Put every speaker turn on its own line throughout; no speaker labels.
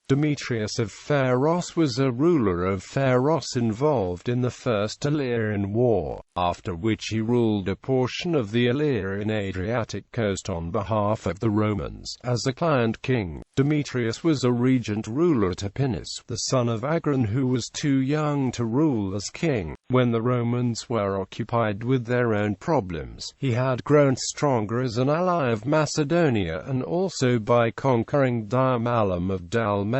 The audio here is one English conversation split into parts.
Demetrius of Pharos was a ruler of Pharos involved in the First Illyrian War, after which he ruled a portion of the Illyrian Adriatic coast on behalf of the Romans. As a client king, Demetrius was a regent ruler to Pinus, the son of Agron, who was too young to rule as king. When the Romans were occupied with their own problems, he had grown stronger as an ally of Macedonia and also by conquering Dimallum of Dalmatia.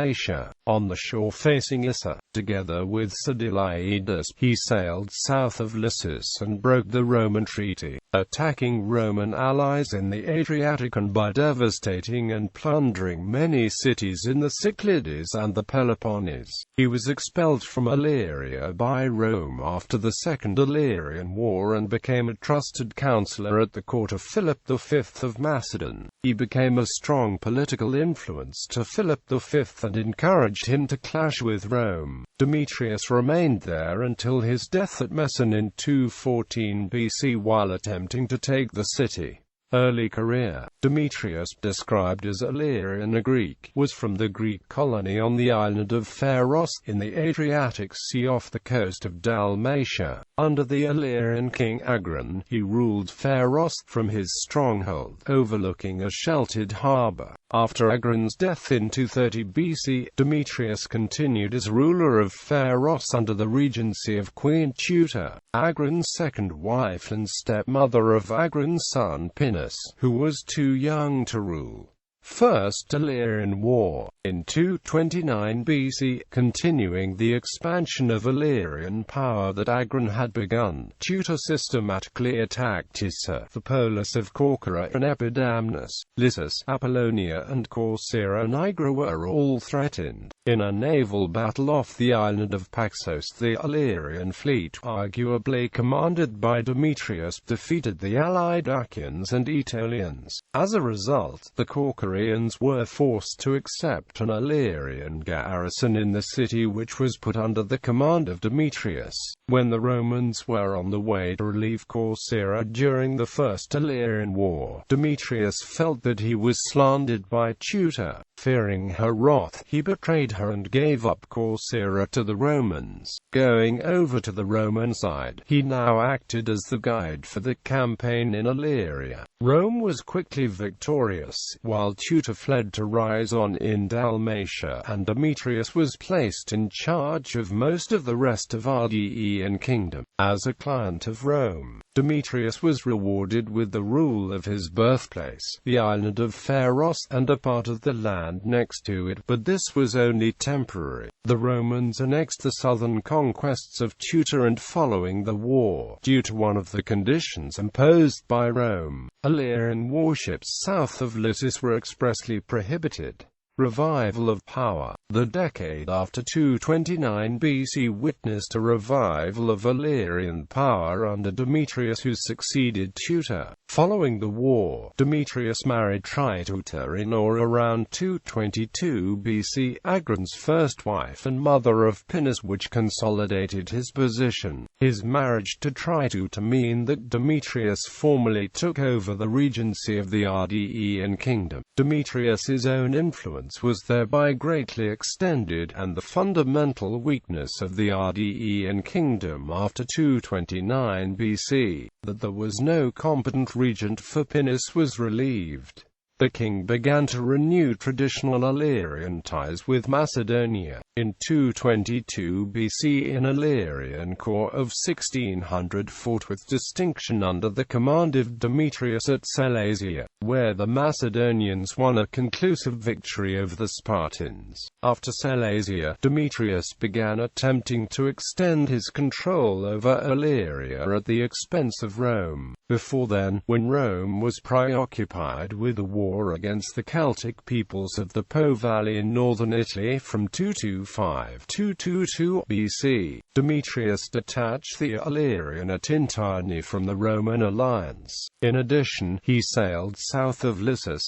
On the shore facing Issa, together with Scerdilaidas, he sailed south of Lissus and broke the Roman treaty, attacking Roman allies in the Adriatic and by devastating and plundering many cities in the Cyclades and the Peloponnese. He was expelled from Illyria by Rome after the Second Illyrian War and became a trusted counselor at the court of Philip V of Macedon. He became a strong political influence to Philip V and encouraged him to clash with Rome. Demetrius remained there until his death at Messene in 214 BC while attempting to take the city. Early career. Demetrius, described as Illyrian a Greek, was from the Greek colony on the island of Pharos, in the Adriatic Sea off the coast of Dalmatia. Under the Illyrian king Agron, he ruled Pharos from his stronghold, overlooking a sheltered harbour. After Agron's death in 230 BC, Demetrius continued as ruler of Pharos under the regency of Queen Tutor, Agron's second wife and stepmother of Agron's son Pinus, who was too young to rule. First Illyrian War. In 229 BC, continuing the expansion of Illyrian power that Agron had begun, Tutor systematically attacked Issa, the polis of Corcyra and Epidamnus. Lissus, Apollonia and Corcyra and Nigra were all threatened. In a naval battle off the island of Paxos, the Illyrian fleet, arguably commanded by Demetrius, defeated the allied Achaeans and Aetolians. As a result, the Corcyrians were forced to accept an Illyrian garrison in the city, which was put under the command of Demetrius. When the Romans were on the way to relieve Corcyra during the First Illyrian War, Demetrius felt that he was slandered by Tutor. Fearing her wrath, he betrayed her and gave up Corcyra to the Romans. Going over to the Roman side, he now acted as the guide for the campaign in Illyria. Rome was quickly victorious, while Tutor fled to Rhizon in Dalmatia, and Demetrius was placed in charge of most of the rest of Ardean kingdom. As a client of Rome, Demetrius was rewarded with the rule of his birthplace, the island of Pharos, and a part of the land next to it, but this was only temporary. The Romans annexed the southern conquests of Tutor, and following the war, due to one of the conditions imposed by Rome, Illyrian warships south of Lissus were expressly prohibited. Revival of power. The decade after 229 BC witnessed a revival of Illyrian power under Demetrius, who succeeded Tutor. Following the war, Demetrius married Trituta in or around 222 BC, Agron's first wife and mother of Pinus, which consolidated his position. His marriage to Trituta meant that Demetrius formally took over the regency of the Ardean kingdom. Demetrius's own influence was thereby greatly extended, and the fundamental weakness of the Ardean kingdom after 229 BC, that there was no competent regent for Pinus, was relieved. The king began to renew traditional Illyrian ties with Macedonia. In 222 BC, an Illyrian corps of 1,600 fought with distinction under the command of Demetrius at Salasia, where the Macedonians won a conclusive victory over the Spartans. After Salasia, Demetrius began attempting to extend his control over Illyria at the expense of Rome. Before then, when Rome was preoccupied with the war against the Celtic peoples of the Po Valley in northern Italy from 225–222 BC, Demetrius detached the Illyrian at Intani from the Roman alliance. In addition, he sailed south of Lissus,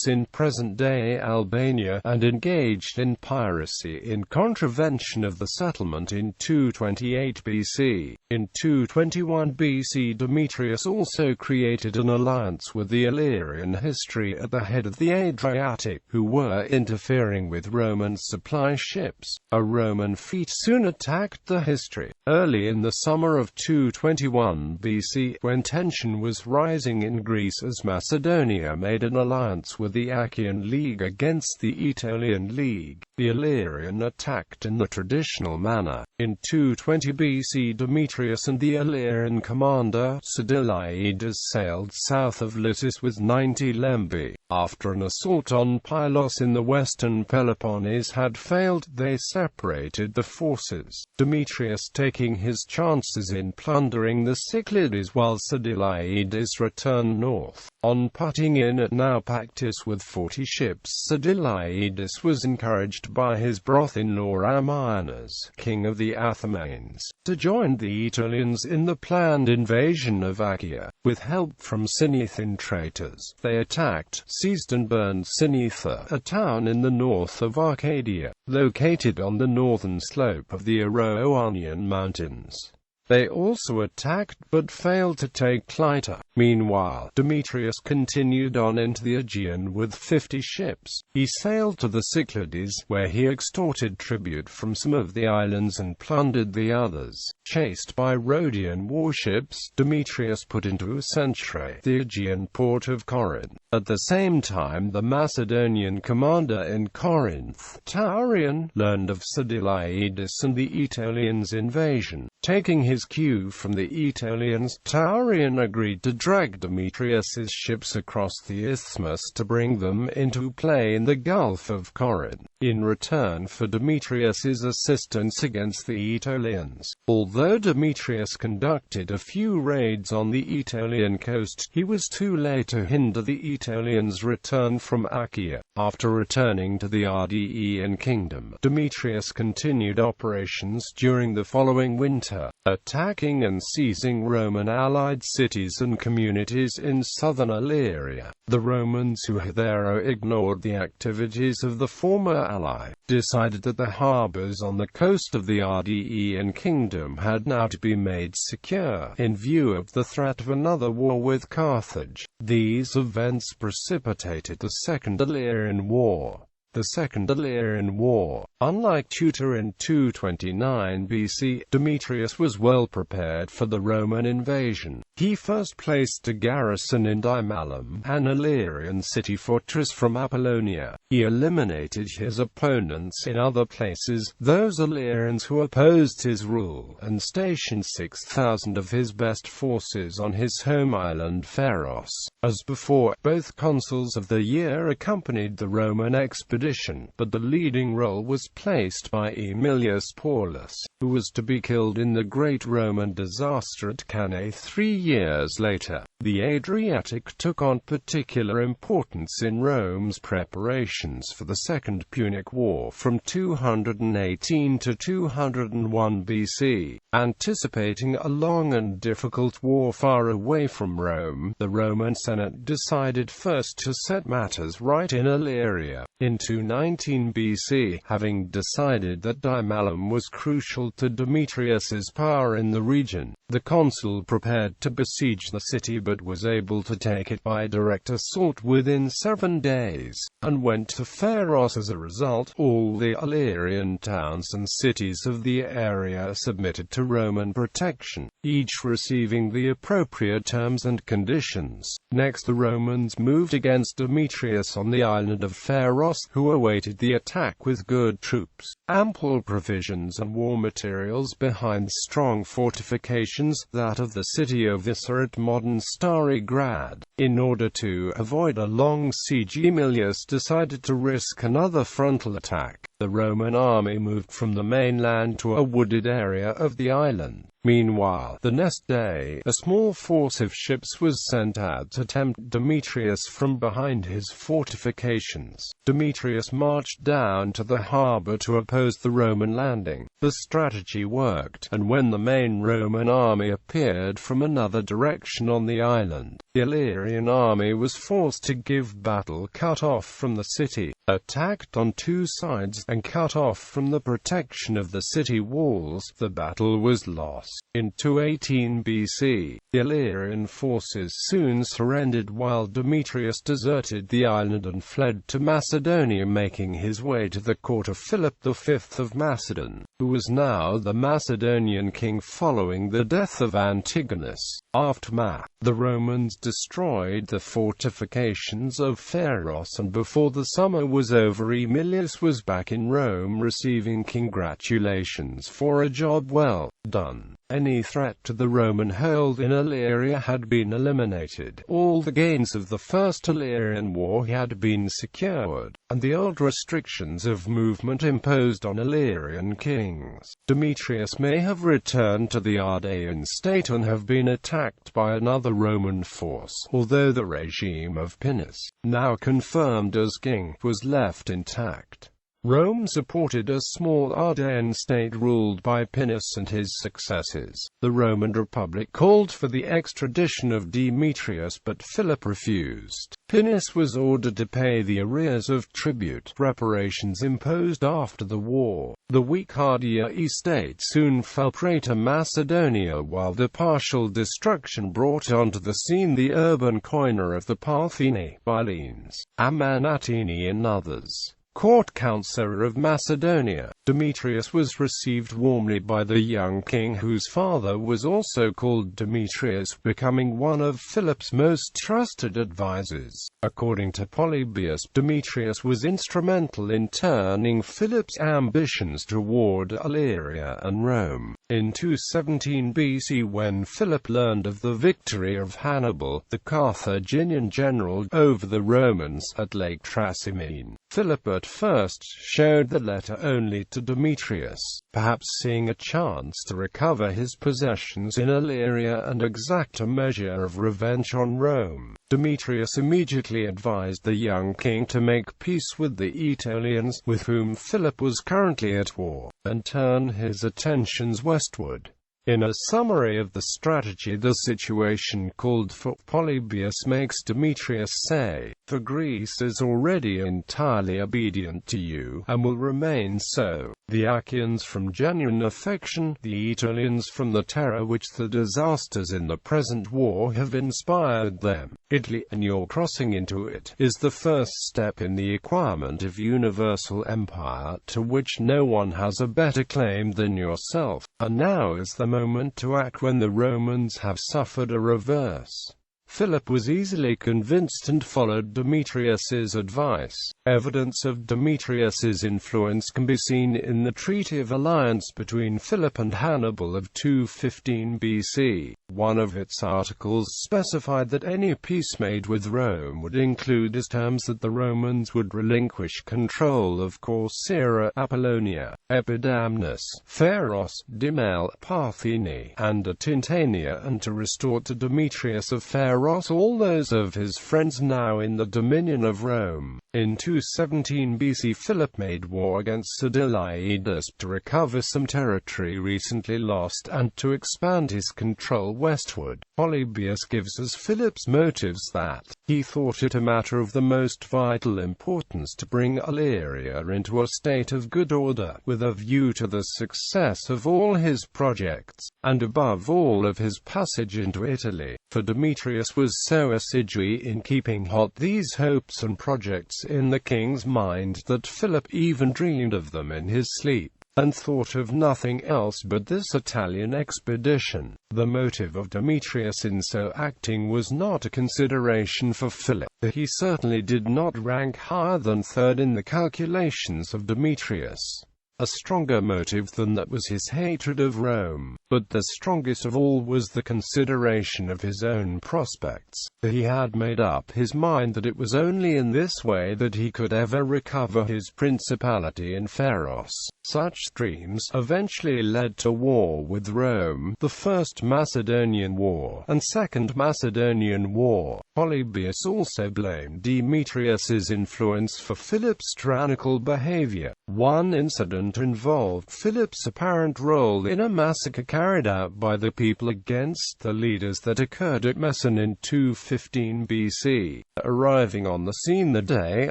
in present-day Albania, and engaged in piracy in contravention of the settlement in 228 BC. In 221 BC, Demetrius also created an alliance with the Illyrian history at the head of the Adriatic, who were interfering with Roman supply ships. A Roman fleet soon attacked the history. Early in the summer of 221 BC, when tension was rising in Greece as Macedonia made an alliance with the Achaean League against the Aetolian League, the Illyrian attacked in the traditional manner. In 220 BC, Demetrius and the Illyrian commander Scerdilaidas sailed south of Lissus with 90 lembi. After an assault on Pylos in the western Peloponnese had failed, they separated the forces, Demetrius taking his chances in plundering the Cyclades while Scerdilaidas returned north. On putting in at Naupactus with 40 ships, Scerdilaidas was encouraged by his brother-in-law Ammianus, king of the Athamanes, to join the Aetolians in the planned invasion of Achaea. With help from Cynethan traitors, they attacked, seized and burned Cynetha, a town in the north of Arcadia, located on the northern slope of the Aronian Mountains. They also attacked, but failed to take Clyta. Meanwhile, Demetrius continued on into the Aegean with 50 ships. He sailed to the Cyclades, where he extorted tribute from some of the islands and plundered the others. Chased by Rhodian warships, Demetrius put into Centre, the Aegean port of Corinth. At the same time, the Macedonian commander in Corinth, Taurian, learned of Scerdilaidas and the Aetolians' invasion. Taking his cue from the Aetolians, Taurian agreed to drag Demetrius's ships across the isthmus to bring them into play in the Gulf of Corinth, in return for Demetrius's assistance against the Aetolians. Although Demetrius conducted a few raids on the Aetolian coast, he was too late to hinder the Aetolians' return from Achaea. After returning to the Rdaean kingdom, Demetrius continued operations during the following winter, attacking and seizing Roman allied cities and communities in southern Illyria. The Romans, who had there ignored the activities of the former ally, decided that the harbors on the coast of the Rdaean kingdom had now to be made secure, in view of the threat of another war with Carthage. These events precipitated the Second Illyrian War. The Second Illyrian War. Unlike Tutor in 229 BC, Demetrius was well prepared for the Roman invasion. He first placed a garrison in Dimallum, an Illyrian city fortress from Apollonia. He eliminated his opponents in other places, those Illyrians who opposed his rule, and stationed 6,000 of his best forces on his home island Pharos. As before, both consuls of the year accompanied the Roman expedition, but the leading role was placed by Aemilius Paulus, who was to be killed in the Great Roman Disaster at Cannae 3 years later. The Adriatic took on particular importance in Rome's preparations for the Second Punic War from 218 to 201 BC. Anticipating a long and difficult war far away from Rome, the Roman Senate decided first to set matters right in Illyria. In 219 BC, having decided that Dimallum was crucial to Demetrius's power in the region, the consul prepared to besiege the city but was able to take it by direct assault within 7 days, and went to Pharos. As a result, all the Illyrian towns and cities of the area submitted to Roman protection, each receiving the appropriate terms and conditions. Next, the Romans moved against Demetrius on the island of Pharos, who awaited the attack with good troops, ample provisions and war materials behind strong fortifications, that of the city of Issa at modern Stary Grad. In order to avoid a long siege, Aemilius decided to risk another frontal attack. The Roman army moved from the mainland to a wooded area of the island. Meanwhile, the next day, a small force of ships was sent out to tempt Demetrius from behind his fortifications. Demetrius marched down to the harbor to oppose the Roman landing. The strategy worked, and when the main Roman army appeared from another direction on the island, the Illyrian army was forced to give battle, cut off from the city, attacked on 2 sides, and cut off from the protection of the city walls. The battle was lost. In 218 BC, the Illyrian forces soon surrendered while Demetrius deserted the island and fled to Macedonia, making his way to the court of Philip V of Macedon, who was now the Macedonian king following the death of Antigonus. Aftermath: the Romans destroyed the fortifications of Pharos, and before the summer was over, Aemilius was back in Rome receiving congratulations for a job well done. Any threat to the Roman hold in Illyria had been eliminated. All the gains of the First Illyrian War had been secured, and the old restrictions of movement imposed on Illyrian kings. Demetrius may have returned to the Ardean state and have been attacked by another Roman force, although the regime of Pinus, now confirmed as king, was left intact. Rome supported a small Ardean state ruled by Pinus and his successors. The Roman Republic called for the extradition of Demetrius, but Philip refused. Pinus was ordered to pay the arrears of tribute reparations imposed after the war. The weak Ardean state soon fell prey to Macedonia, while the partial destruction brought onto the scene the urban coiner of the Partheni, Bylenes, Amanatini and others. Court councillor of Macedonia, Demetrius was received warmly by the young king, whose father was also called Demetrius, becoming one of Philip's most trusted advisors. According to Polybius, Demetrius was instrumental in turning Philip's ambitions toward Illyria and Rome. In 217 BC, when Philip learned of the victory of Hannibal, the Carthaginian general, over the Romans at Lake Trasimene, Philip at first showed the letter only to Demetrius, perhaps seeing a chance to recover his possessions in Illyria and exact a measure of revenge on Rome. Demetrius immediately advised the young king to make peace with the Aetolians, with whom Philip was currently at war, and turn his attentions westward. In a summary of the strategy the situation called for, Polybius makes Demetrius say, "For Greece is already entirely obedient to you, and will remain so. The Achaeans from genuine affection, the Aetolians from the terror which the disasters in the present war have inspired them. Italy, and your crossing into it, is the first step in the acquirement of universal empire, to which no one has a better claim than yourself, and now is the moment to act when the Romans have suffered a reverse." Philip was easily convinced and followed Demetrius's advice. Evidence of Demetrius's influence can be seen in the Treaty of Alliance between Philip and Hannibal of 215 BC. One of its articles specified that any peace made with Rome would include as terms that the Romans would relinquish control of Corcyra, Apollonia, Epidamnus, Pharos, Dimallum, Partheni, and Atintania, and to restore to Demetrius of Pharos all those of his friends now in the dominion of Rome. In 217 BC, Philip made war against Scerdilaidas to recover some territory recently lost and to expand his control westward. Polybius gives us Philip's motives: that he thought it a matter of the most vital importance to bring Illyria into a state of good order, with a view to the success of all his projects, and above all of his passage into Italy. For Demetrius was so assiduous in keeping hot these hopes and projects in the king's mind that Philip even dreamed of them in his sleep, and thought of nothing else but this Italian expedition. The motive of Demetrius in so acting was not a consideration for Philip. He certainly did not rank higher than third in the calculations of Demetrius. A stronger motive than that was his hatred of Rome, but the strongest of all was the consideration of his own prospects. He had made up his mind that it was only in this way that he could ever recover his principality in Pharos. Such dreams eventually led to war with Rome, the First Macedonian War and Second Macedonian War. Polybius also blamed Demetrius's influence for Philip's tyrannical behavior. One incident involved Philip's apparent role in a massacre carried out by the people against the leaders that occurred at Messene in 215 BC. Arriving on the scene the day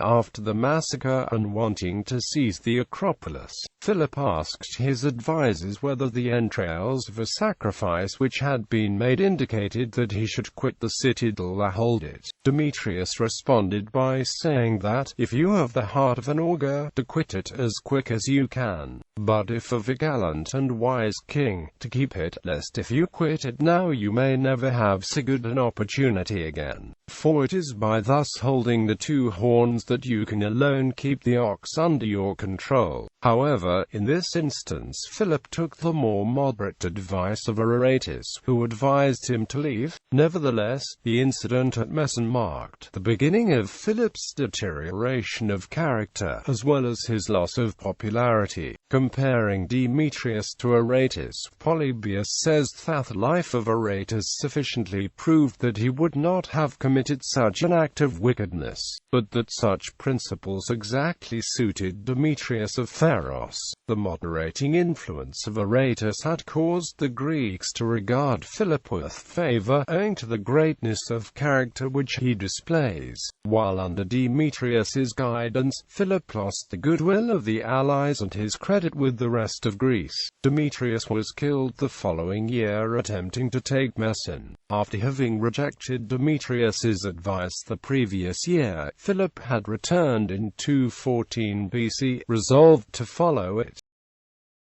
after the massacre and wanting to seize the Acropolis, Philip asked his advisors whether the entrails of a sacrifice which had been made indicated that he should quit the citadel or hold it. Demetrius responded by saying that, if you have the heart of an augur, to quit it as quick as you can, but if of a gallant and wise king, to keep it, lest if you quit it now you may never have so good an opportunity again. For it is by thus holding the two horns that you can alone keep the ox under your control. However, in this instance Philip took the more moderate advice of Aratus, who advised him to leave. Nevertheless, the incident at Messene marked the beginning of Philip's deterioration of character, as well as his loss of popularity. Comparing Demetrius to Aratus, Polybius says that the life of Aratus sufficiently proved that he would not have committed such an act of wickedness, but that such principles exactly suited Demetrius of Pharos. The moderating influence of Aratus had caused the Greeks to regard Philip with favor, owing to the greatness of character which he displays. While under Demetrius's guidance, Philip lost the goodwill of the allies and his credit with the rest of Greece. Demetrius was killed the following year attempting to take Messene. After having rejected Demetrius's advice the previous year, Philip had returned in 214 BC, resolved to follow it.